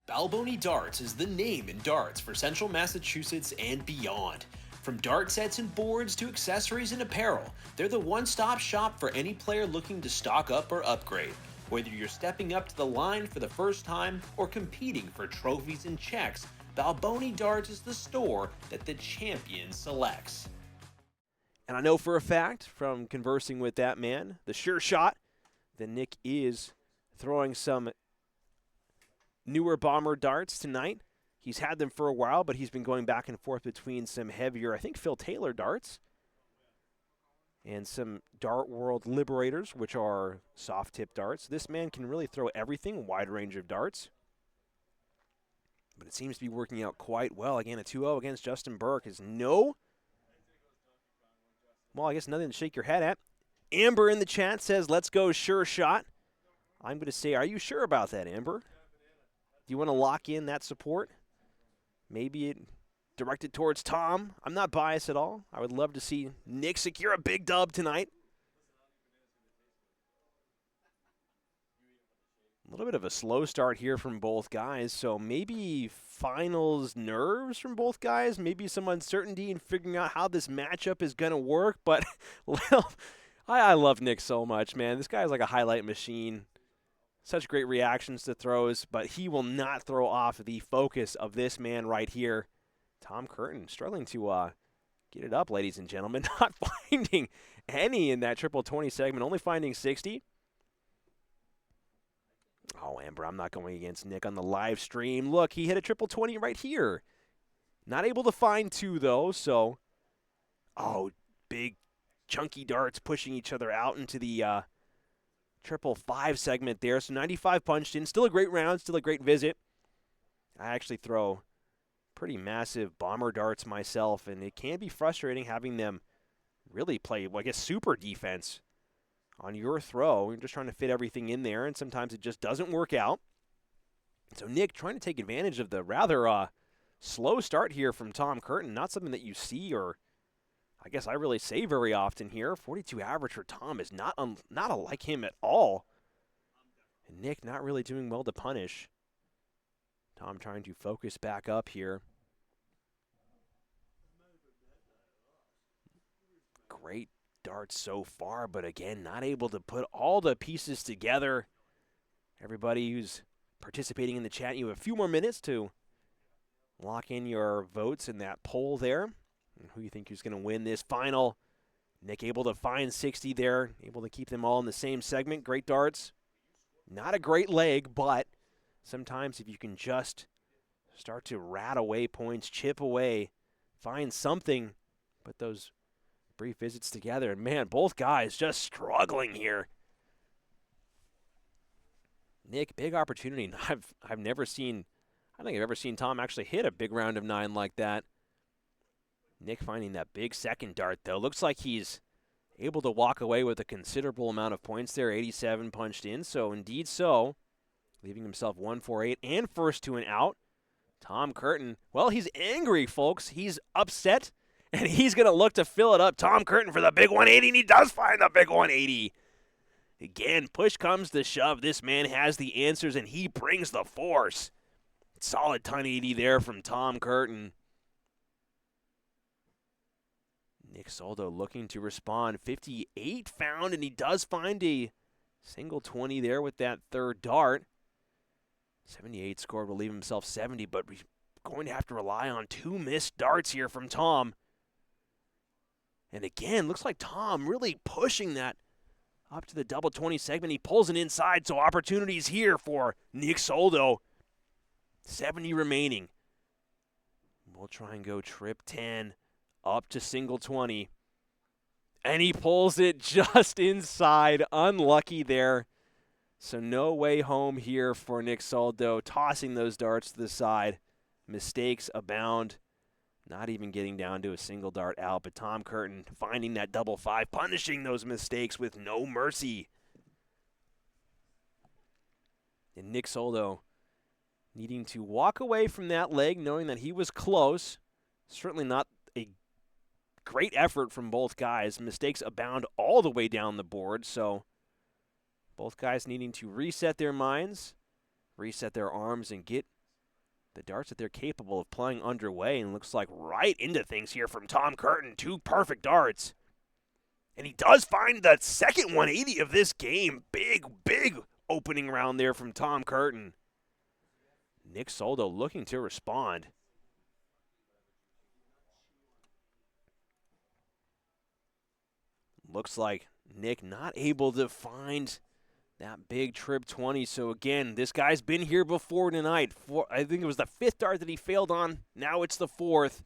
Balboni Darts is the name in darts for Central Massachusetts and beyond. From dart sets and boards to accessories and apparel, they're the one-stop shop for any player looking to stock up or upgrade. Whether you're stepping up to the line for the first time or competing for trophies and checks, Balboni Darts is the store that the champion selects. And I know for a fact from conversing with that man, the sure shot, that Nick is throwing some newer bomber darts tonight. He's had them for a while, but he's been going back and forth between some heavier, I think, Phil Taylor darts and some Dart World Liberators, which are soft-tip darts. This man can really throw everything, a wide range of darts. But it seems to be working out quite well. Again, a 2-0 against Justin Burke is no. Well, I guess nothing to shake your head at. Amber in the chat says, let's go sure shot. I'm going to say, are you sure about that, Amber? Do you want to lock in that support? Maybe it directed towards Tom. I'm not biased at all. I would love to see Nick secure a big dub tonight. A little bit of a slow start here from both guys, so maybe finals nerves from both guys, maybe some uncertainty in figuring out how this matchup is going to work, but well, I love Nick so much, man. This guy is like a highlight machine. Such great reactions to throws, but he will not throw off the focus of this man right here. Tom Curtin struggling to get it up, ladies and gentlemen. Not finding any in that triple 20 segment, only finding 60. Oh, Amber, I'm not going against Nick on the live stream. Look, he hit a triple 20 right here. Not able to find two, though, so. Oh, big chunky darts pushing each other out into the triple 5 segment there. So 95 punched in. Still a great round, still a great visit. I actually throw pretty massive bomber darts myself, and it can be frustrating having them really play, well, I guess, super defense on your throw. You're just trying to fit everything in there, and sometimes it just doesn't work out. So Nick trying to take advantage of the rather slow start here from Tom Curtin. Not something that you see, or I guess I really say very often here. 42 average for Tom is not unlike him at all. And Nick not really doing well to punish. Tom trying to focus back up here. Great darts so far, but again, not able to put all the pieces together. Everybody who's participating in the chat, you have a few more minutes to lock in your votes in that poll there. And who you think is going to win this final. Nick able to find 60 there, able to keep them all in the same segment. Great darts. Not a great leg, but sometimes if you can just start to rat away points, chip away, find something, put those brief visits together. And man, both guys just struggling here. Nick, big opportunity. I've never seen, I don't think I've ever seen Tom actually hit a big round of 9 like that. Nick finding that big second dart, though. Looks like he's able to walk away with a considerable amount of points there. 87 punched in, so indeed so. Leaving himself 148 and first to an out. Tom Curtin, well, he's angry, folks. He's upset, and he's going to look to fill it up. Tom Curtin for the big 180, and he does find the big 180. Again, push comes to shove. This man has the answers, and he brings the force. Solid 1080 there from Tom Curtin. Nick Soldo looking to respond. 58 found, and he does find a single 20 there with that third dart. 78 scored will leave himself 70, but he's going to have to rely on 2 missed darts here from Tom. And again, looks like Tom really pushing that up to the double 20 segment. He pulls it inside, so opportunities here for Nick Soldo. 70 remaining. We'll try and go trip 10. Up to single 20. And he pulls it just inside. Unlucky there. So no way home here for Nick Soldo. Tossing those darts to the side. Mistakes abound. Not even getting down to a single dart out. But Tom Curtin finding that double 5. Punishing those mistakes with no mercy. And Nick Soldo needing to walk away from that leg, knowing that he was close. Certainly not a great effort from both guys. Mistakes abound all the way down the board, so both guys needing to reset their minds, reset their arms, and get the darts that they're capable of playing underway, and looks like right into things here from Tom Curtin. 2 perfect darts. And he does find the second 180 of this game. Big, big opening round there from Tom Curtin. Nick Soldo looking to respond. Looks like Nick not able to find that big trip 20. So again, this guy's been here before tonight. I think it was the 5th dart that he failed on. Now it's the 4th.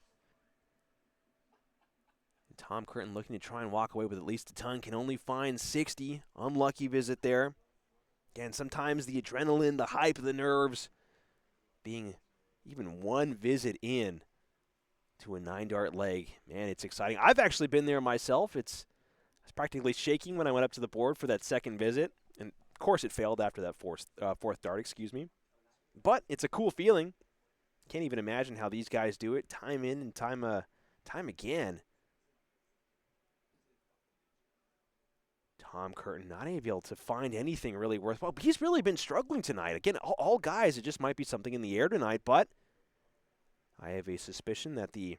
Tom Curtin looking to try and walk away with at least a ton. Can only find 60. Unlucky visit there. Again, sometimes the adrenaline, the hype, the nerves, being even one visit in to a 9-dart leg. Man, it's exciting. I've actually been there myself. I was practically shaking when I went up to the board for that second visit. And, of course, it failed after that fourth dart, But it's a cool feeling. Can't even imagine how these guys do it time in and time again. Tom Curtin not able to find anything really worthwhile. But he's really been struggling tonight. Again, all guys, it just might be something in the air tonight. But I have a suspicion that the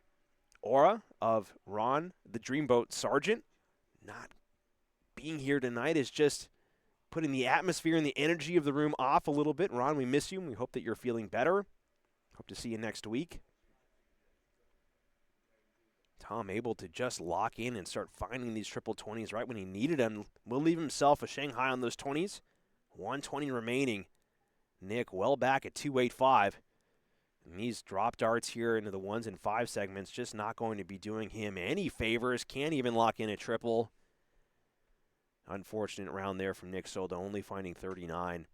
aura of Ron, the Dreamboat Sergeant, not being here tonight is just putting the atmosphere and the energy of the room off a little bit. Ron, we miss you, and we hope that you're feeling better. Hope to see you next week. Tom able to just lock in and start finding these triple 20s right when he needed them. Will leave himself a Shanghai on those 20s. 120 remaining. Nick well back at 285. And these drop darts here into the 1s and 5 segments just not going to be doing him any favors. Can't even lock in a triple. Unfortunate round there from Nick Soldo, only finding 39.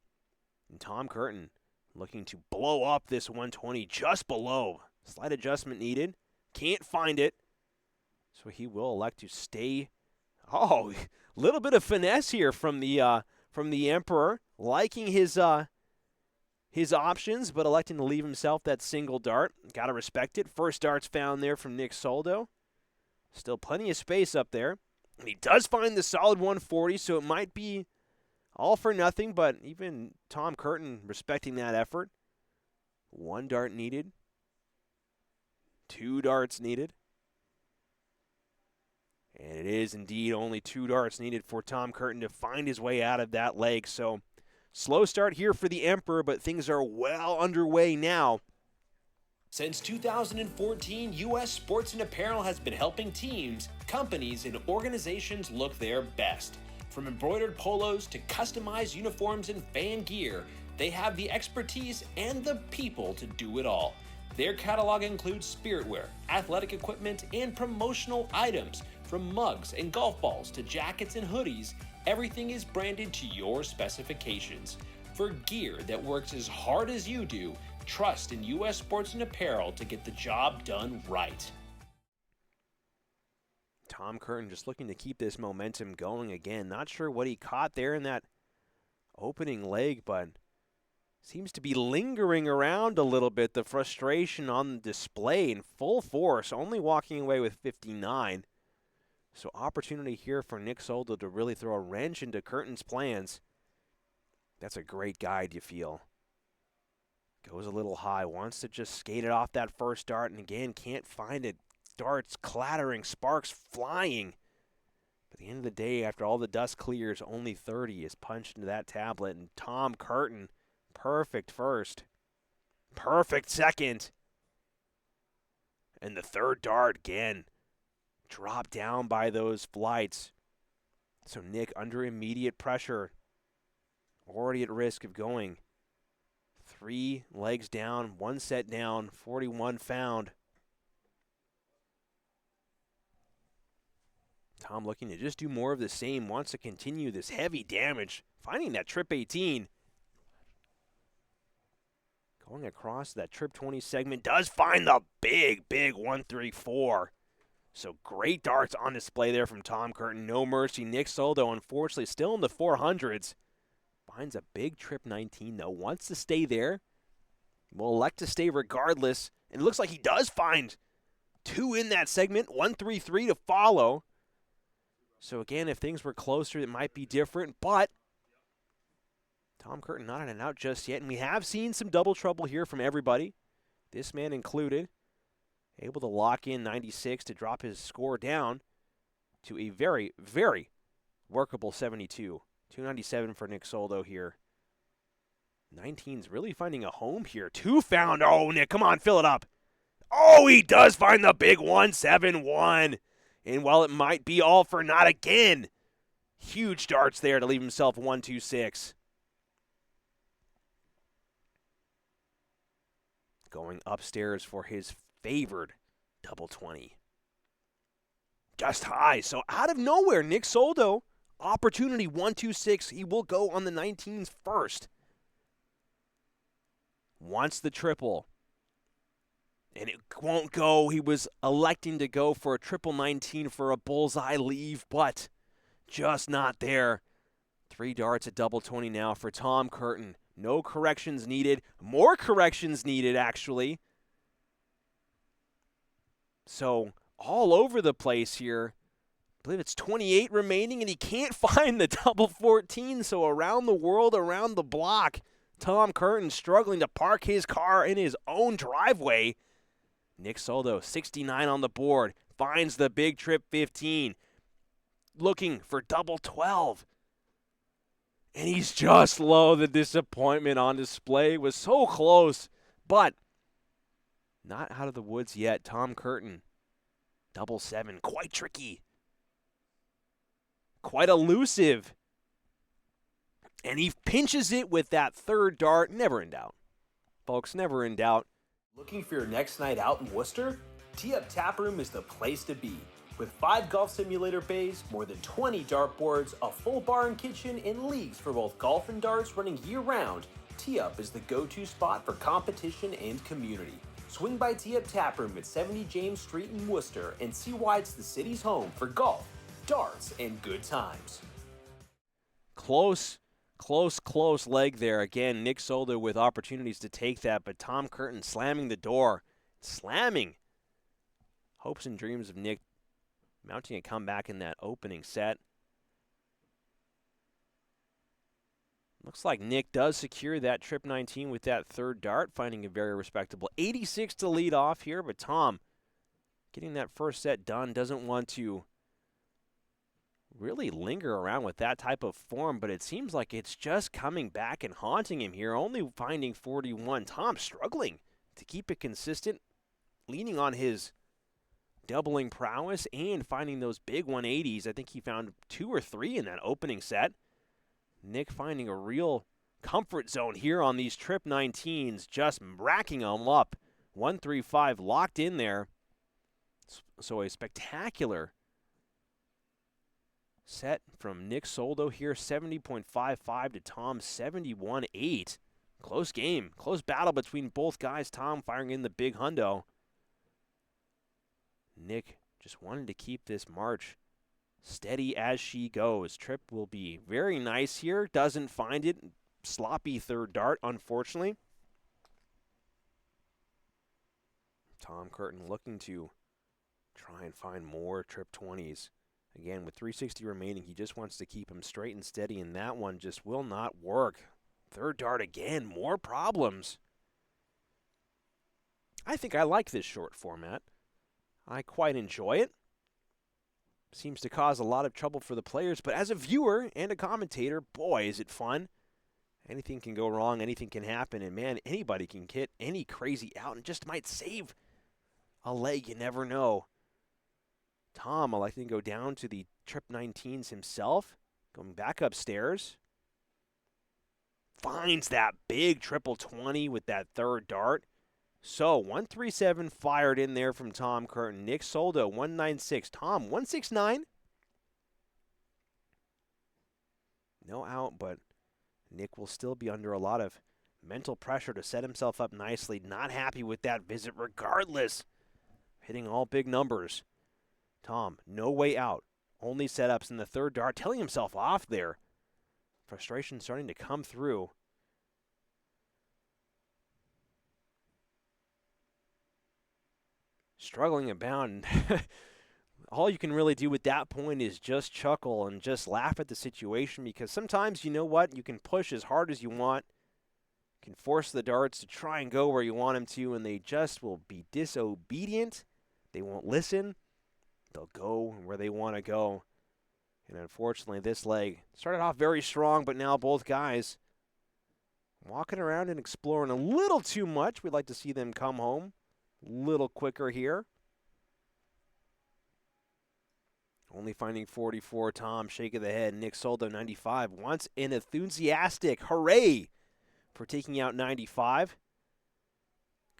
And Tom Curtin looking to blow up this 120 just below. Slight adjustment needed. Can't find it. So he will elect to stay. Oh, little bit of finesse here from the Emperor, liking his options, but electing to leave himself that single dart. Got to respect it. First dart's found there from Nick Soldo. Still plenty of space up there. And he does find the solid 140, so it might be all for nothing, but even Tom Curtin respecting that effort. 1 dart needed. 2 darts needed. And it is indeed only 2 darts needed for Tom Curtin to find his way out of that leg. So, slow start here for the Emperor, but things are well underway now. Since 2014, U.S. Sports and Apparel has been helping teams, companies, and organizations look their best. From embroidered polos to customized uniforms and fan gear, they have the expertise and the people to do it all. Their catalog includes spiritwear, athletic equipment, and promotional items. From mugs and golf balls to jackets and hoodies, everything is branded to your specifications. For gear that works as hard as you do, trust in U.S. Sports and Apparel to get the job done right. Tom Curtin just looking to keep this momentum going again. Not sure what he caught there in that opening leg, but seems to be lingering around a little bit. The frustration on display in full force, only walking away with 59. So opportunity here for Nick Soldo to really throw a wrench into Curtin's plans. That's a great guide, you feel. Goes a little high, wants to just skate it off that first dart, and again, can't find it. Darts clattering, sparks flying. But at the end of the day, after all the dust clears, only 30 is punched into that tablet, and Tom Curtin, perfect first. Perfect second. And the third dart, again, dropped down by those flights. So Nick under immediate pressure, already at risk of going 3 legs down, 1 set down, 41 found. Tom looking to just do more of the same, wants to continue this heavy damage, finding that trip 18. Going across that trip 20 segment, does find the big 134. So great darts on display there from Tom Curtin. No mercy. Nick Soldo, unfortunately, still in the 400s. Finds a big trip 19, though. Wants to stay there. Will elect to stay regardless. And it looks like he does find 2 in that segment. 133 to follow. So again, if things were closer, it might be different. But Tom Curtin not in and out just yet. And we have seen some double trouble here from everybody. this man included, able to lock in 96 to drop his score down to a very, very workable 72. 297 for Nick Soldo here. 19's really finding a home here. 2 found. Oh, Nick, come on, fill it up. Oh, he does find the big 171. And while it might be all for naught again, huge darts there to leave himself 126. Going upstairs for his favored double 20. Just high. So out of nowhere, Nick Soldo, opportunity 126. He will go on the 19s first. Wants the triple. And it won't go. He was electing to go for a triple 19 for a bullseye leave, but just not there. 3 darts at double 20 now for Tom Curtin. No corrections needed. More corrections needed, actually. So, all over the place here. I believe it's 28 remaining, and he can't find the double 14. So, around the world, around the block, Tom Curtin struggling to park his car in his own driveway. Nick Soldo, 69 on the board, finds the big trip 15. Looking for double 12. And he's just low. The disappointment on display was so close, but not out of the woods yet. Tom Curtin, double 7, quite tricky, quite elusive. And he pinches it with that 3rd dart. Never in doubt, folks, never in doubt. Looking for your next night out in Worcester? Tee Up Tap Room is the place to be. With 5 golf simulator bays, more than 20 dartboards, a full bar and kitchen, and leagues for both golf and darts running year-round, Tee Up is the go-to spot for competition and community. Swing by Tee Up Tap Room at 70 James Street in Worcester and see why it's the city's home for golf, darts, and good times. Close leg there. Again, Nick Soldo with opportunities to take that, but Tom Curtin slamming the door. Slamming. Hopes and dreams of Nick mounting a comeback in that opening set. Looks like Nick does secure that trip 19 with that 3rd dart, finding a very respectable 86 to lead off here, but Tom getting that first set done, doesn't want to really linger around with that type of form, but it seems like it's just coming back and haunting him here, only finding 41. Tom struggling to keep it consistent, leaning on his doubling prowess and finding those big 180s. I think he found 2 or 3 in that opening set. Nick finding a real comfort zone here on these trip 19s, just racking them up. 135 locked in there. So a spectacular set from Nick Soldo here, 70.55 to Tom's 71.8. Close game, close battle between both guys. Tom firing in the big hundo. Nick just wanted to keep this march steady as she goes. Trip will be very nice here. Doesn't find it. Sloppy 3rd dart, unfortunately. Tom Curtin looking to try and find more trip 20s. Again, with 360 remaining, he just wants to keep him straight and steady, and that one just will not work. 3rd dart again, more problems. I think I like this short format. I quite enjoy it. Seems to cause a lot of trouble for the players, but as a viewer and a commentator, boy, is it fun. Anything can go wrong, anything can happen, and man, anybody can hit any crazy out and just might save a leg, you never know. Tom electing to go down to the trip 19s himself, going back upstairs. Finds that big triple 20 with that 3rd dart. So, 137 fired in there from Tom Curtin. Nick Soldo, 196. Tom, 169. No out, but Nick will still be under a lot of mental pressure to set himself up nicely. Not happy with that visit regardless. Hitting all big numbers. Tom, no way out. Only setups in the 3rd dart. Telling himself off there. Frustration starting to come through. Struggling abound. All you can really do at that point is just chuckle and just laugh at the situation, because sometimes, you know what, you can push as hard as you want. can force the darts to try and go where you want them to, and they just will be disobedient. They won't listen. They'll go where they want to go. And unfortunately, this leg started off very strong, but now both guys walking around and exploring a little too much. We'd like to see them come home a little quicker here. Only finding 44, Tom shaking the head. Nick Soldo, 95, wants an enthusiastic hooray for taking out 95.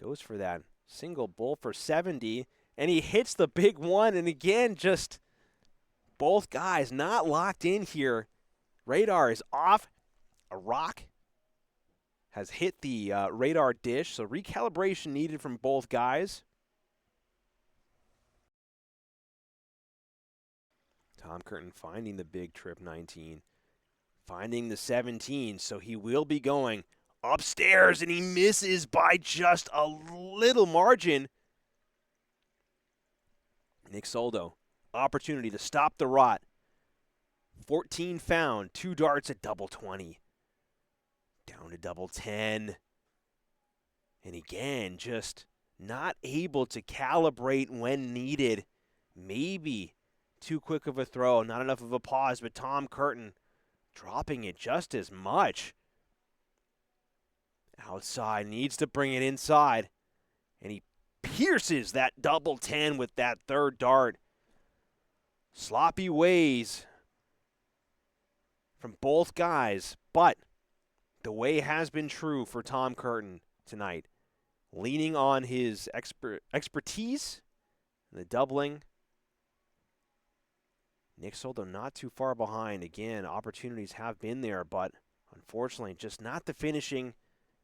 Goes for that single bull for 70, and he hits the big one, and again, just both guys not locked in here. Radar is off. A rock has hit the radar dish, so recalibration needed from both guys. Tom Curtin finding the big trip 19, finding the 17, so he will be going upstairs, and he misses by just a little margin. Nick Soldo, opportunity to stop the rot. 14 found, 2 darts at double 20. Down to double 10. And again, just not able to calibrate when needed. Maybe too quick of a throw, not enough of a pause, but Tom Curtin dropping it just as much. Outside, needs to bring it inside. And he pierces that double 10 with that third dart. Sloppy ways from both guys, but the way has been true for Tom Curtin tonight. Leaning on his expertise, the doubling. Nick Soldo not too far behind. Again, opportunities have been there, but unfortunately just not the finishing.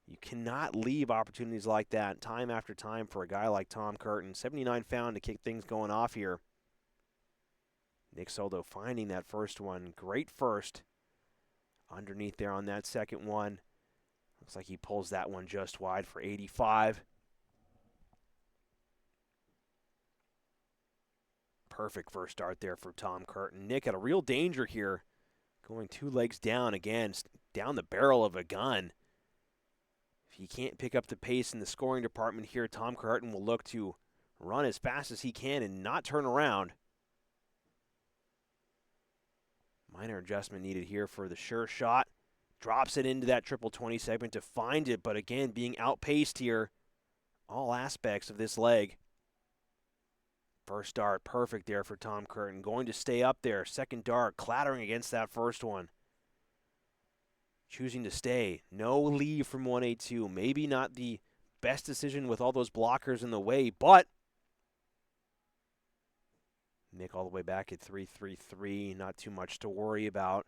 You cannot leave opportunities like that time after time for a guy like Tom Curtin. 79 found to kick things going off here. Nick Soldo finding that first one. Great first. Underneath there on that second one. Looks like he pulls that one just wide for 85. Perfect first start there for Tom Curtin. Nick had a real danger here. Going 2 legs down again, down the barrel of a gun. If he can't pick up the pace in the scoring department here, Tom Curtin will look to run as fast as he can and not turn around. Minor adjustment needed here for the sure shot. Drops it into that triple 20 segment to find it, but again, being outpaced here. All aspects of this leg. First dart, perfect there for Tom Curtin. Going to stay up there. Second dart, clattering against that first one. Choosing to stay. No leave from 182. Maybe not the best decision with all those blockers in the way, but Nick all the way back at 3-3-3. Not too much to worry about.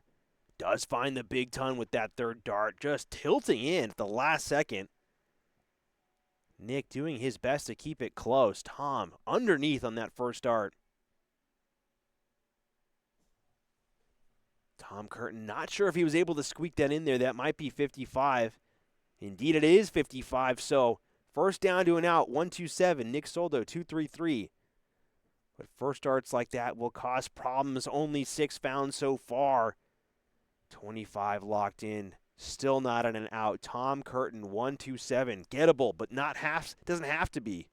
Does find the big ton with that third dart. Just tilting in at the last second. Nick doing his best to keep it close. Tom underneath on that first dart. Tom Curtin not sure if he was able to squeak that in there. That might be 55. Indeed it is 55. So first down to an out. 1-2-7. Nick Soldo 2-3-3. But first darts like that will cause problems. Only 6 found so far. 25 locked in. Still not on an out. Tom Curtin, 1-2-7. Gettable, but doesn't have to be.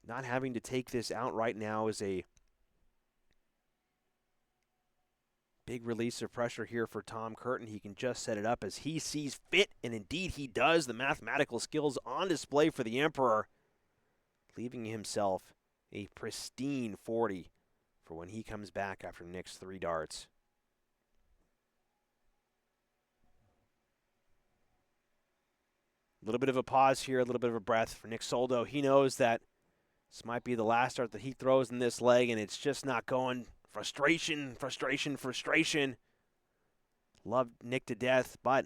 Not having to take this out right now is a big release of pressure here for Tom Curtin. He can just set it up as he sees fit, and indeed he does. The mathematical skills on display for the Emperor, leaving himself a pristine 40 for when he comes back after Nick's 3 darts. A little bit of a pause here, a little bit of a breath for Nick Soldo. He knows that this might be the last dart that he throws in this leg, and it's just not going. Frustration, frustration, frustration. Love Nick to death, but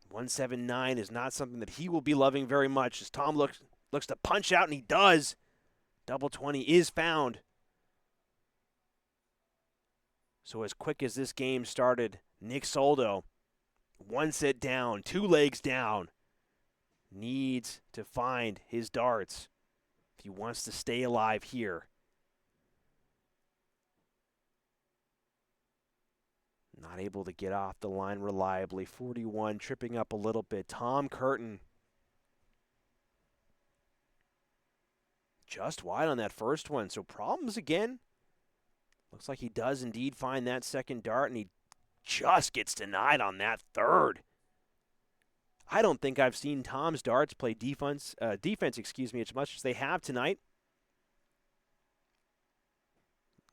179 is not something that he will be loving very much as Tom looks to punch out, and he does. Double 20 is found. So as quick as this game started, Nick Soldo, 1 set down, 2 legs down, needs to find his darts if he wants to stay alive here. Not able to get off the line reliably. 41, tripping up a little bit. Tom Curtin. Just wide on that first one, so problems again. Looks like he does indeed find that second dart, and he just gets denied on that third. I don't think I've seen Tom's darts play defense, as much as they have tonight.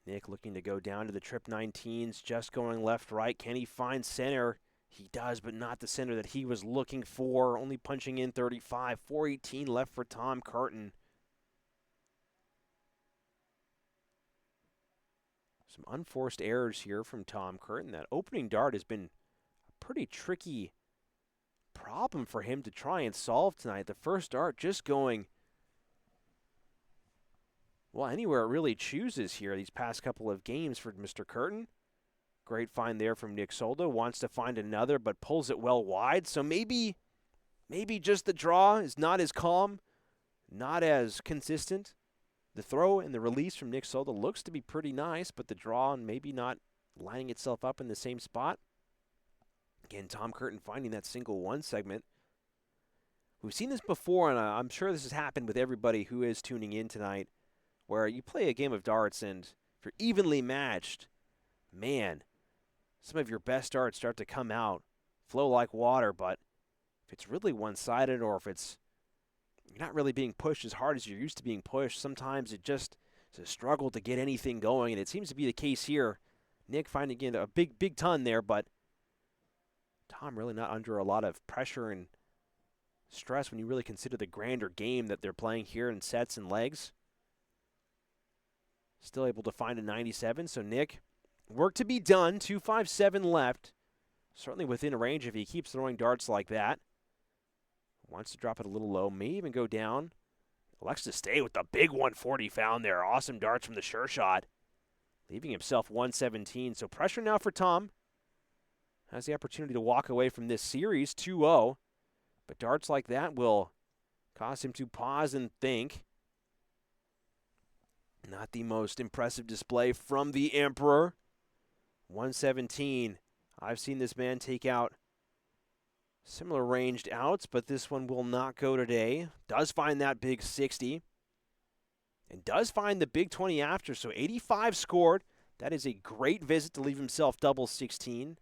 Nick looking to go down to the trip 19s, just going left-right. Can he find center? He does, but not the center that he was looking for. Only punching in 35. 418 left for Tom Curtin. Some unforced errors here from Tom Curtin. That opening dart has been a pretty tricky problem for him to try and solve tonight. The first dart just going, well, anywhere it really chooses here these past couple of games for Mr. Curtin. Great find there from Nick Soldo. Wants to find another, but pulls it well wide. So maybe just the draw is not as calm, not as consistent. The throw and the release from Nick Soldo looks to be pretty nice, but the draw and maybe not lining itself up in the same spot. Again, Tom Curtin finding that single one segment. We've seen this before, and I'm sure this has happened with everybody who is tuning in tonight, where you play a game of darts, and if you're evenly matched, man, some of your best darts start to come out, flow like water, but if it's really one-sided or if you're not really being pushed as hard as you're used to being pushed, sometimes it's a struggle to get anything going, and it seems to be the case here. Nick finding again a big ton there, but Tom really not under a lot of pressure and stress when you really consider the grander game that they're playing here in sets and legs. Still able to find a 97, so Nick, work to be done. 257 left. Certainly within range if he keeps throwing darts like that. Wants to drop it a little low, may even go down. Elects to stay with the big 140 found there. Awesome darts from the sure shot. Leaving himself 117, so pressure now for Tom. Has the opportunity to walk away from this series 2-0. But darts like that will cause him to pause and think. Not the most impressive display from the Emperor. 117. I've seen this man take out similar ranged outs, but this one will not go today. Does find that big 60. And does find the big 20 after, so 85 scored. That is a great visit to leave himself double 16.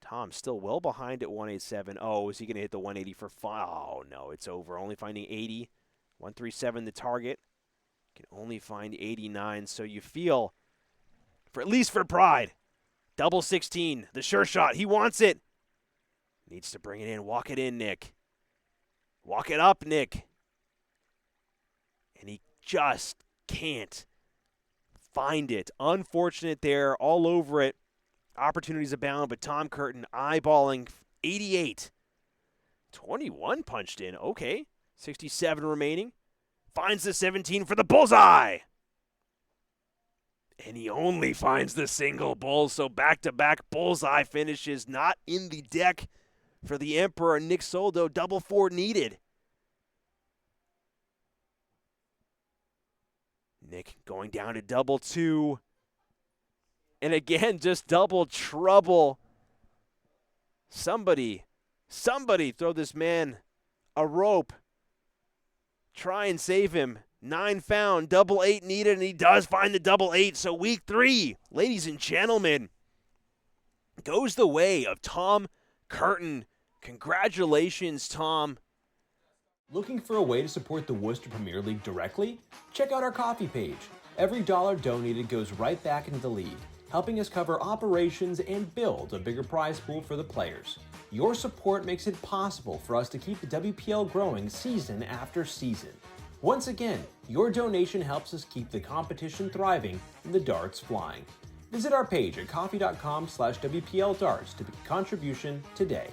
Tom still well behind at 187. Oh, is he going to hit the 180 for 5? Oh, no, it's over. Only finding 80. 137 the target. Can only find 89, so you feel, at least for pride, double 16, the sure shot. He wants it. Needs to bring it in. Walk it in, Nick. Walk it up, Nick. And he just can't find it. Unfortunate there, all over it. Opportunities abound, but Tom Curtin eyeballing 88. 21 punched in. Okay. 67 remaining. Finds the 17 for the bullseye. And he only finds the single bull, so back-to-back bullseye finishes not in the deck for the Emperor. Nick Soldo, double 4 needed. Nick going down to double 2. And again, just double trouble. Somebody throw this man a rope. Try and save him. 9 found, double 8 needed, and he does find the double 8. So week 3, ladies and gentlemen, goes the way of Tom Curtin. Congratulations, Tom. Looking for a way to support the Worcester Premier League directly? Check out our coffee page. Every dollar donated goes right back into the league, helping us cover operations and build a bigger prize pool for the players. Your support makes it possible for us to keep the WPL growing season after season. Once again, your donation helps us keep the competition thriving and the darts flying. Visit our page at coffee.com/WPL darts to make a contribution today.